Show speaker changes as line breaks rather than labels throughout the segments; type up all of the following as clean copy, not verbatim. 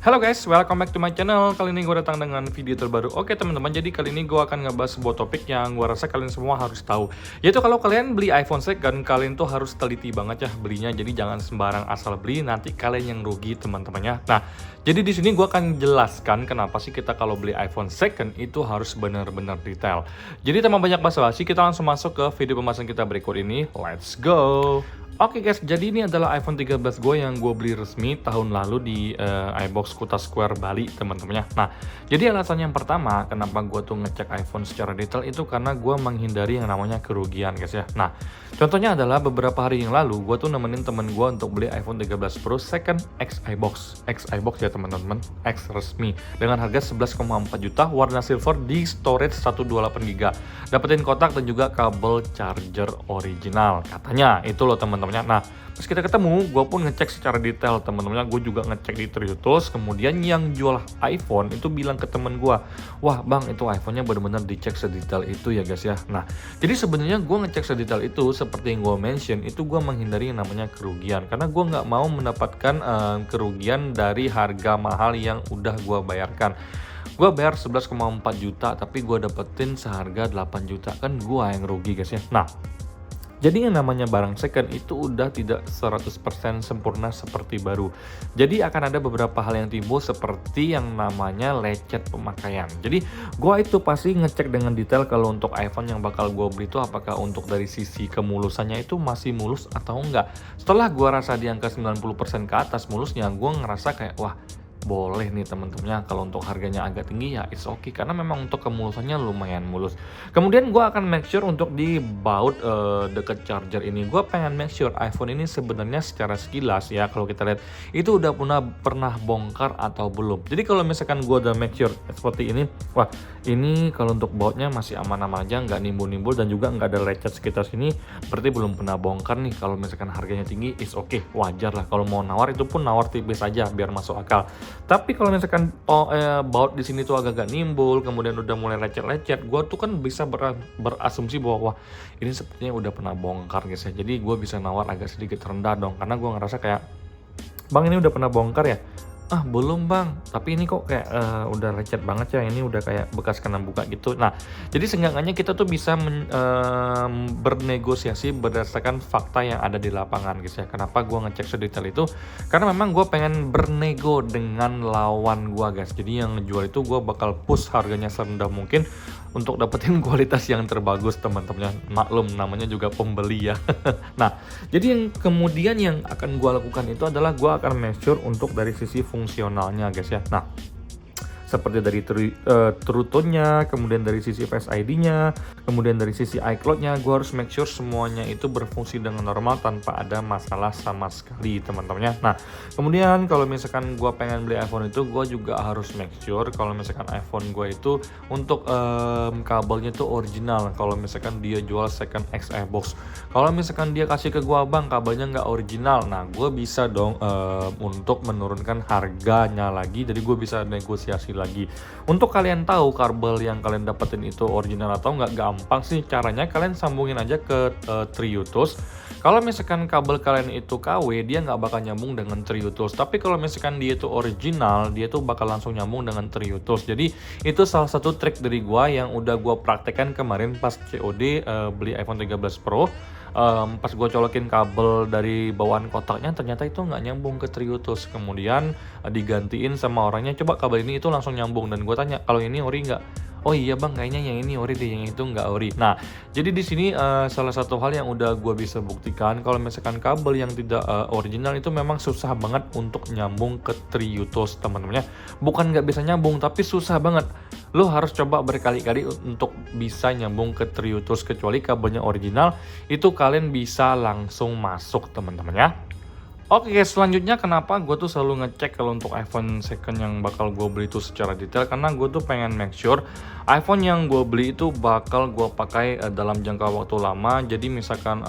Halo guys, welcome back to my channel. Kali ini gue datang dengan video terbaru. Oke teman-teman, jadi kali ini gue akan ngebahas sebuah topik yang gue rasa kalian semua harus tahu. Yaitu kalau kalian beli iPhone second, kalian tuh harus teliti banget ya belinya. Jadi jangan sembarang asal beli, nanti kalian yang rugi teman-temannya. Nah, jadi di sini gue akan jelaskan kenapa sih kita kalau beli iPhone second itu harus benar-benar detail. Jadi tanpa banyak basa-basi, kita langsung masuk ke video pembahasan kita berikut ini. Let's go! Oke guys, jadi ini adalah iPhone 13 gue yang gue beli resmi tahun lalu di iBox Kuta Square Bali teman-temannya. Nah, jadi alasan yang pertama kenapa gue tuh ngecek iPhone secara detail itu karena gue menghindari yang namanya kerugian guys ya. Nah, contohnya adalah beberapa hari yang lalu gue tuh nemenin temen gue untuk beli iPhone 13 Pro second X iBox ya teman-teman, X resmi dengan harga 11,4 juta warna silver di storage 128GB. Dapetin kotak dan juga kabel charger original. Katanya itu loh teman-teman. Nah, pas kita ketemu, gue pun ngecek secara detail teman-teman. Gue juga ngecek di TreeTools. Kemudian yang jual iPhone itu bilang ke temen gue, wah bang itu iPhone-nya benar-benar dicek sedetail itu ya guys ya. Nah, jadi sebenarnya gue ngecek sedetail itu seperti yang gue mention, itu gue menghindari yang namanya kerugian. Karena gue nggak mau mendapatkan kerugian dari harga mahal yang udah gue bayarkan. Gue bayar 11,4 juta tapi gue dapetin seharga 8 juta, kan gue yang rugi guys ya. Nah, jadi yang namanya barang second itu udah tidak 100% sempurna seperti baru. Jadi akan ada beberapa hal yang timbul seperti yang namanya lecet pemakaian. Jadi gua itu pasti ngecek dengan detail kalau untuk iPhone yang bakal gua beli itu apakah untuk dari sisi kemulusannya itu masih mulus atau enggak. Setelah gua rasa di angka 90% ke atas mulusnya, gua ngerasa kayak wah boleh nih teman-temannya. Kalau untuk harganya agak tinggi ya it's okay karena memang untuk kemulusannya lumayan mulus. Kemudian gue akan make sure untuk di baut deket charger ini, gue pengen make sure iPhone ini sebenarnya secara sekilas ya kalau kita lihat itu udah pernah bongkar atau belum. Jadi kalau misalkan gue udah make sure seperti ini, wah ini kalau untuk bautnya masih aman-aman aja, nggak nimbul-nimbul dan juga nggak ada lecet sekitar sini, berarti belum pernah bongkar nih. Kalau misalkan harganya tinggi it's okay, wajar lah. Kalau mau nawar itu pun nawar tipis aja biar masuk akal. Tapi kalau misalkan baut di sini tuh agak-agak nimbul, kemudian udah mulai lecet-lecet, gue tuh kan bisa berasumsi bahwa wah ini sepertinya udah pernah bongkar guys ya. Jadi gue bisa nawar agak sedikit rendah dong, karena gue ngerasa kayak bang ini udah pernah bongkar ya? Ah belum bang, tapi ini kok kayak udah lecet banget ya, ini udah kayak bekas kena buka gitu. Nah, jadi seenggaknya kita tuh bisa bernegosiasi berdasarkan fakta yang ada di lapangan guys ya. Kenapa gue ngecek sedetail itu? Karena memang gue pengen bernego dengan lawan gue guys. Jadi yang ngejual itu gue bakal push harganya serendah mungkin untuk dapetin kualitas yang terbagus teman-teman. Maklum namanya juga pembeli ya. Nah, jadi yang kemudian yang akan gue lakukan itu adalah gue akan make sure untuk dari sisi fungsionalnya guys ya. Nah, seperti dari True Tone-nya, kemudian dari sisi Face ID-nya, kemudian dari sisi iCloud-nya, gue harus make sure semuanya itu berfungsi dengan normal tanpa ada masalah sama sekali teman-temannya. Nah, kemudian kalau misalkan gue pengen beli iPhone itu, gue juga harus make sure kalau misalkan iPhone gue itu untuk kabelnya itu original. Kalau misalkan dia jual second X iBox, kalau misalkan dia kasih ke gue bang kabelnya nggak original, nah gue bisa dong untuk menurunkan harganya lagi, jadi gue bisa negosiasi lagi. Untuk kalian tahu kabel yang kalian dapetin itu original atau nggak, gampang sih caranya, kalian sambungin aja ke TreeTools. Kalau misalkan kabel kalian itu KW, dia nggak bakal nyambung dengan TreeTools. Tapi kalau misalkan dia itu original, dia tuh bakal langsung nyambung dengan TreeTools. Jadi itu salah satu trik dari gua yang udah gua praktekkan kemarin pas COD beli iPhone 13 Pro. Pas gue colokin kabel dari bawaan kotaknya ternyata itu nggak nyambung ke TreeTools. Kemudian digantiin sama orangnya, coba kabel ini itu langsung nyambung, dan gue tanya kalau ini ori nggak? Oh iya bang, kayaknya yang ini ori deh, yang itu nggak ori. Nah, jadi di sini salah satu hal yang udah gue bisa buktikan kalau misalkan kabel yang tidak original itu memang susah banget untuk nyambung ke TreeTools teman-temannya. Bukan nggak bisa nyambung, tapi susah banget. Lo harus coba berkali-kali untuk bisa nyambung ke TreeTools, kecuali kabelnya original itu kalian bisa langsung masuk teman-temannya. Oke guys, selanjutnya kenapa gue tuh selalu ngecek kalau untuk iPhone second yang bakal gue beli itu secara detail, karena gue tuh pengen make sure iPhone yang gue beli itu bakal gue pakai dalam jangka waktu lama. Jadi misalkan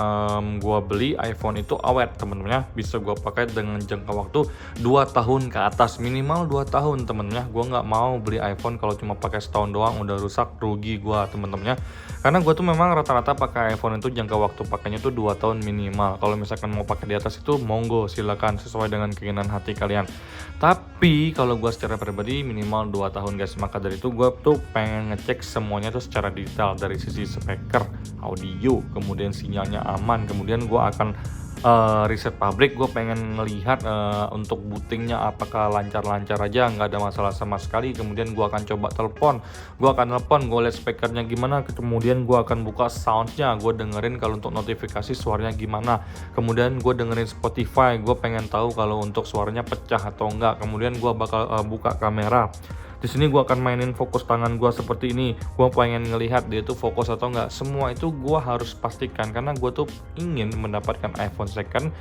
gue beli iPhone itu awet temen-temennya, bisa gue pakai dengan jangka waktu 2 tahun ke atas, minimal 2 tahun temennya. Gue nggak mau beli iPhone kalau cuma pakai setahun doang udah rusak, rugi gue temen-temennya. Karena gue tuh memang rata-rata pakai iPhone itu jangka waktu pakainya tuh 2 tahun minimal. Kalau misalkan mau pakai di atas itu monggo monggo silakan sesuai dengan keinginan hati kalian. Tapi kalau gue secara pribadi minimal 2 tahun guys, maka dari itu gue tuh pengen ngecek semuanya tuh secara detail dari sisi speaker, audio, kemudian sinyalnya aman, kemudian gue akan riset pabrik, gue pengen ngelihat untuk bootingnya apakah lancar-lancar aja, nggak ada masalah sama sekali. Kemudian gue akan coba telepon, gue lihat speakernya gimana, kemudian gue akan buka soundnya, gue dengerin kalau untuk notifikasi suaranya gimana, kemudian gue dengerin Spotify, gue pengen tahu kalau untuk suaranya pecah atau enggak, kemudian gue bakal buka kamera. Di sini gue akan mainin fokus tangan gue seperti ini. Gue pengen ngelihat dia tuh fokus atau enggak. Semua itu gue harus pastikan karena gue tuh ingin mendapatkan iPhone second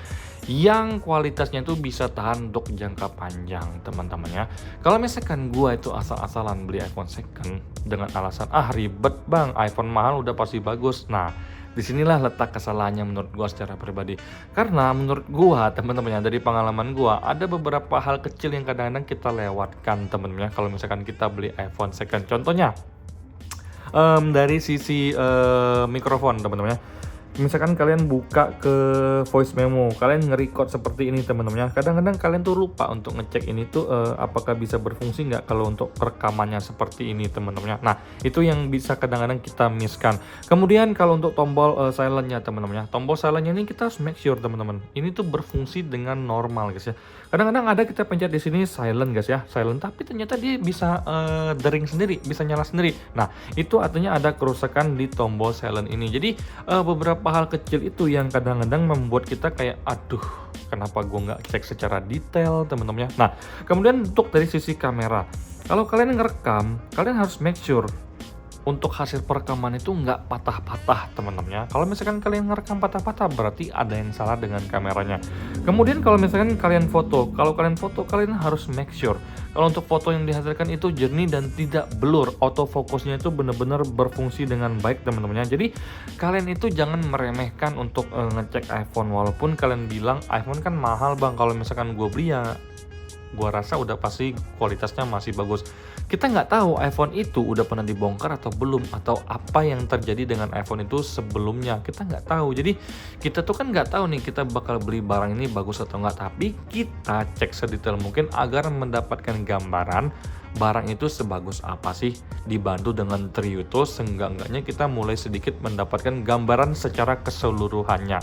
yang kualitasnya itu bisa tahan untuk jangka panjang, teman-teman ya. Kalau misalkan gue itu asal-asalan beli iPhone second dengan alasan ribet bang, iPhone mahal udah pasti bagus. Nah, disinilah letak kesalahannya menurut gua secara pribadi. Karena menurut gua teman-teman ya, dari pengalaman gua ada beberapa hal kecil yang kadang-kadang kita lewatkan teman-teman ya kalau misalkan kita beli iPhone second. Contohnya dari sisi mikrofon teman-teman ya. Misalkan kalian buka ke voice memo, kalian nge-record seperti ini teman-teman ya. Kadang-kadang kalian tuh lupa untuk ngecek ini tuh apakah bisa berfungsi nggak kalau untuk rekamannya seperti ini teman-teman ya. Nah, itu yang bisa kadang-kadang kita miss-kan. Kemudian kalau untuk tombol silent-nya teman-teman ya. Tombol silent-nya ini kita harus make sure teman-teman. Ini tuh berfungsi dengan normal guys ya. Kadang-kadang ada kita pencet di sini silent guys ya, silent, tapi ternyata dia bisa dering sendiri, bisa nyala sendiri. Nah, itu artinya ada kerusakan di tombol silent ini. Jadi beberapa hal kecil itu yang kadang-kadang membuat kita kayak aduh, kenapa gue nggak cek secara detail teman-teman ya. Nah, kemudian untuk dari sisi kamera, kalau kalian ngerekam, kalian harus make sure untuk hasil perekaman itu nggak patah-patah teman-teman ya. Kalau misalkan kalian ngerekam patah-patah berarti ada yang salah dengan kameranya. Kemudian kalau misalkan kalian foto, kalian harus make sure kalau untuk foto yang dihasilkan itu jernih dan tidak blur, autofocusnya itu benar-benar berfungsi dengan baik teman-teman ya. Jadi kalian itu jangan meremehkan untuk ngecek iPhone, walaupun kalian bilang iPhone kan mahal bang, kalau misalkan gue beli ya gua rasa udah pasti kualitasnya masih bagus. Kita nggak tahu iPhone itu udah pernah dibongkar atau belum, atau apa yang terjadi dengan iPhone itu sebelumnya, kita nggak tahu. Jadi kita tuh kan nggak tahu nih kita bakal beli barang ini bagus atau nggak, tapi kita cek sedetail mungkin agar mendapatkan gambaran barang itu sebagus apa sih, dibantu dengan Triuto, seenggak-enggaknya kita mulai sedikit mendapatkan gambaran secara keseluruhannya.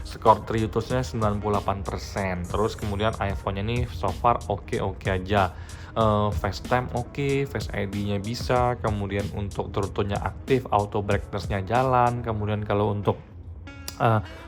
Skor Triutosnya 98%, terus kemudian iPhone-nya nih so far oke aja. FaceTime oke, Face ID-nya bisa, kemudian untuk Triutonya aktif, auto brightness-nya jalan, kemudian kalau untuk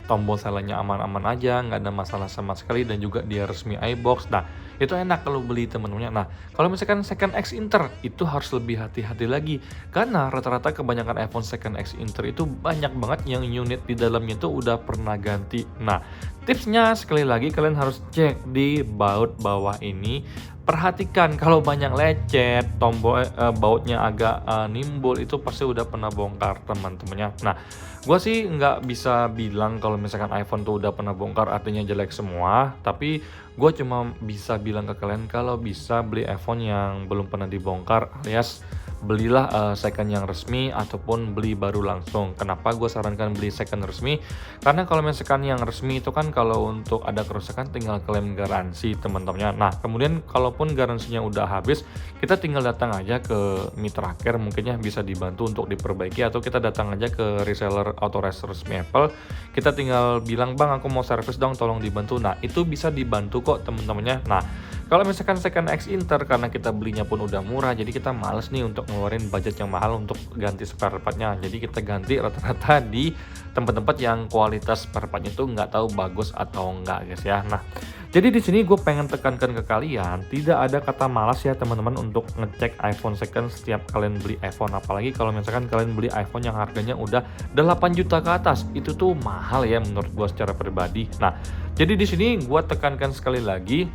tombol silent-nya aman-aman aja, nggak ada masalah sama sekali, dan juga dia resmi iBox. Nah, itu enak kalau beli teman-teman. Nah, kalau misalkan second X Inter itu harus lebih hati-hati lagi, karena rata-rata kebanyakan iPhone second X Inter itu banyak banget yang unit di dalamnya itu udah pernah ganti. Nah, tipsnya sekali lagi kalian harus cek di baut bawah ini. Perhatikan kalau banyak lecet, tombol bautnya agak nimbul, itu pasti udah pernah bongkar teman-temannya. Nah, gue sih nggak bisa bilang kalau misalkan iPhone tuh udah pernah bongkar artinya jelek semua, tapi gue cuma bisa bilang ke kalian kalau bisa beli iPhone yang belum pernah dibongkar, alias belilah second yang resmi ataupun beli baru langsung. Kenapa gue sarankan beli second resmi? Karena kalau misalkan yang resmi itu kan kalau untuk ada kerusakan tinggal klaim garansi teman-temannya. Nah, kemudian kalaupun garansinya udah habis, kita tinggal datang aja ke Mitra Care, mungkin ya bisa dibantu untuk diperbaiki, atau kita datang aja ke reseller authorized resmi Apple, kita tinggal bilang bang aku mau servis dong, tolong dibantu. Nah, itu bisa dibantu kok teman-temannya. Nah, kalau misalkan second X Inter karena kita belinya pun udah murah, jadi kita males nih untuk ngeluarin budget yang mahal untuk ganti spare partnya. Jadi kita ganti rata-rata di tempat-tempat yang kualitas spare partnya itu nggak tahu bagus atau enggak guys ya. Nah, jadi di sini gue pengen tekankan ke kalian, tidak ada kata malas ya teman-teman untuk ngecek iPhone second setiap kalian beli iPhone. Apalagi kalau misalkan kalian beli iPhone yang harganya udah 8 juta ke atas, itu tuh mahal ya menurut gue secara pribadi. Nah, jadi di sini gue tekankan sekali lagi,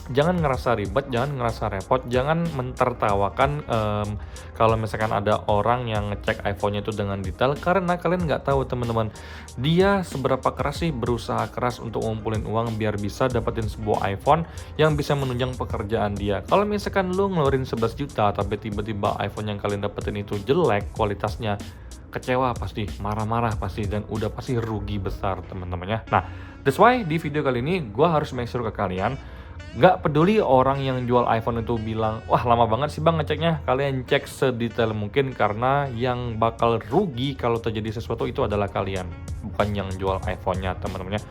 jangan ngerasa ribet, jangan ngerasa repot, jangan mentertawakan kalau misalkan ada orang yang ngecek iPhone-nya itu dengan detail, karena kalian nggak tahu teman-teman, dia seberapa keras sih berusaha keras untuk ngumpulin uang biar bisa dapetin sebuah iPhone yang bisa menunjang pekerjaan dia. Kalau misalkan lu ngeluarin 11 juta tapi tiba-tiba iPhone yang kalian dapetin itu jelek kualitasnya, kecewa pasti, marah-marah pasti, dan udah pasti rugi besar teman-teman ya. Nah, that's why di video kali ini gue harus make sure ke kalian, nggak peduli orang yang jual iPhone itu bilang, wah lama banget sih bang ngeceknya, kalian cek sedetail mungkin, karena yang bakal rugi kalau terjadi sesuatu itu adalah kalian, bukan yang jual iPhone-nya teman-teman ya.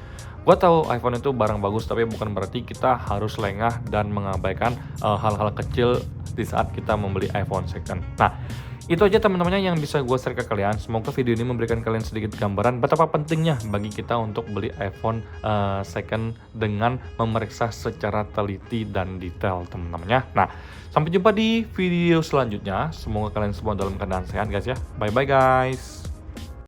Gue tahu iPhone itu barang bagus, tapi bukan berarti kita harus lengah dan mengabaikan hal-hal kecil di saat kita membeli iPhone second. Nah, itu aja teman-teman yang bisa gue share ke kalian. Semoga video ini memberikan kalian sedikit gambaran betapa pentingnya bagi kita untuk beli iPhone second dengan memeriksa secara teliti dan detail teman-teman ya. Nah, sampai jumpa di video selanjutnya. Semoga kalian semua dalam keadaan sehat guys ya. Bye bye guys.